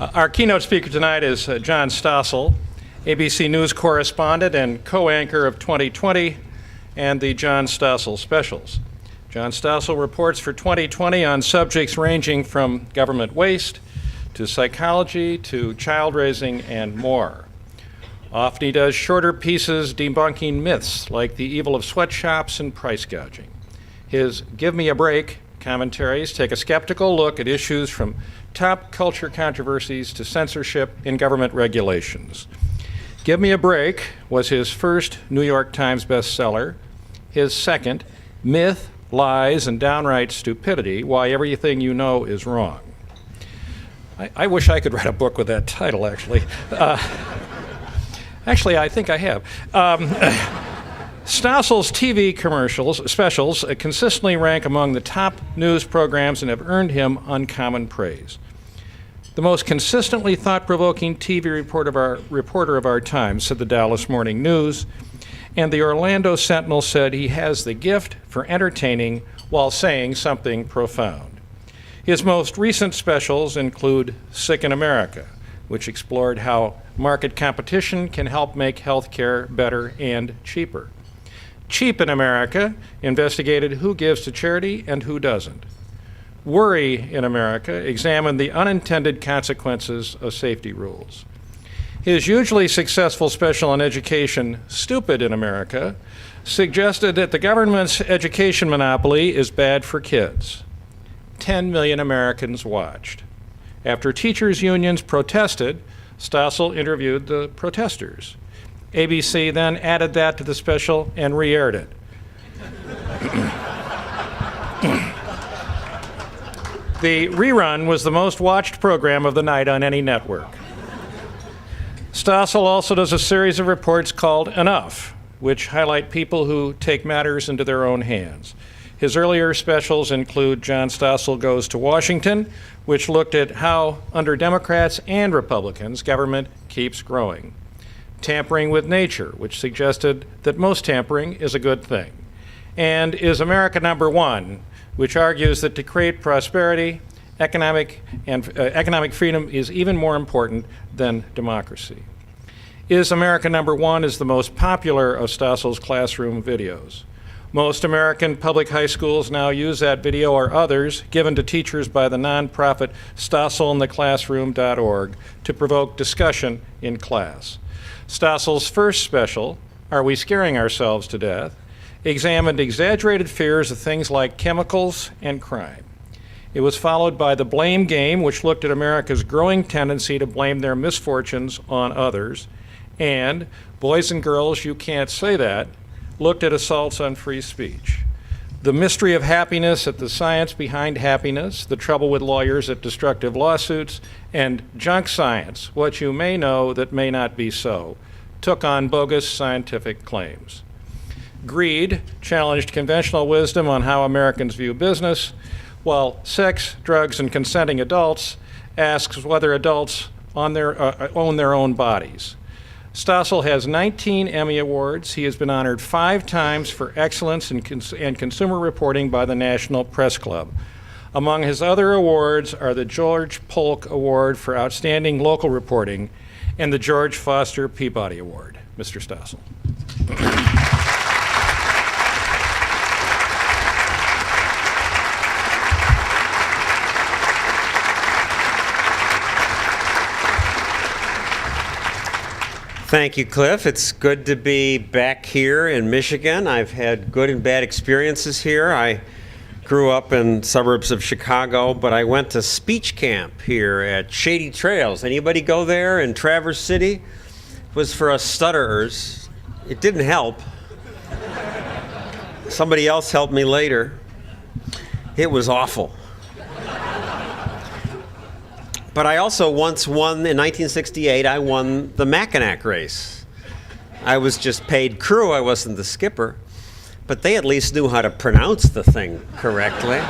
Our keynote speaker tonight is John Stossel, ABC News correspondent and co-anchor of 2020 and the John Stossel Specials. John Stossel reports for 2020 on subjects ranging from government waste to psychology to child raising and more. Often he does shorter pieces debunking myths like the evil of sweatshops and price gouging. His Give Me a Break commentaries take a skeptical look at issues from top culture controversies to censorship in government regulations. Give Me a Break was his first New York Times bestseller. His second, Myth, Lies, and Downright Stupidity, Why Everything You Know is Wrong. I wish I could write a book with that title, actually. Actually, I think I have. Stossel's TV specials consistently rank among the top news programs and have earned him uncommon praise. The most consistently thought-provoking TV reporter of our time, said the Dallas Morning News, and the Orlando Sentinel said he has the gift for entertaining while saying something profound. His most recent specials include Sick in America, which explored how market competition can help make health care better and cheaper. Cheap in America investigated who gives to charity and who doesn't. Worry in America examined the unintended consequences of safety rules. His hugely successful special on education, Stupid in America, suggested that the government's education monopoly is bad for kids. 10 million Americans watched. After teachers' unions protested, Stossel interviewed the protesters. ABC then added that to the special and re-aired it. The rerun was the most watched program of the night on any network. Stossel also does a series of reports called Enough, which highlight people who take matters into their own hands. His earlier specials include John Stossel Goes to Washington, which looked at how, under Democrats and Republicans, government keeps growing. Tampering with Nature, which suggested that most tampering is a good thing. And Is America Number One, which argues that to create prosperity, economic freedom is even more important than democracy. Is America Number One is the most popular of Stossel's classroom videos. Most American public high schools now use that video or others given to teachers by the nonprofit StosselInTheClassroom.org to provoke discussion in class. Stossel's first special, Are We Scaring Ourselves to Death?, examined exaggerated fears of things like chemicals and crime. It was followed by The Blame Game, which looked at America's growing tendency to blame their misfortunes on others, and Boys and Girls, You Can't Say That, looked at assaults on free speech. The Mystery of Happiness at the Science Behind Happiness, The Trouble with Lawyers at Destructive Lawsuits, and Junk Science, What You May Know That May Not Be So, took on bogus scientific claims. Greed challenged conventional wisdom on how Americans view business, while Sex, Drugs, and Consenting Adults asks whether adults own their own bodies. Stossel has 19 Emmy Awards. He has been honored 5 times for excellence in consumer reporting by the National Press Club. Among his other awards are the George Polk Award for Outstanding Local Reporting and the George Foster Peabody Award. Mr. Stossel. Thank you, Cliff. It's good to be back here in Michigan. I've had good and bad experiences here. I grew up in suburbs of Chicago, but I went to speech camp here at Shady Trails. Anybody go there in Traverse City? It was for us stutterers. It didn't help. Somebody else helped me later. It was awful. But I also once won, in 1968, I won the Mackinac race. I was just paid crew, I wasn't the skipper. But they at least knew how to pronounce the thing correctly.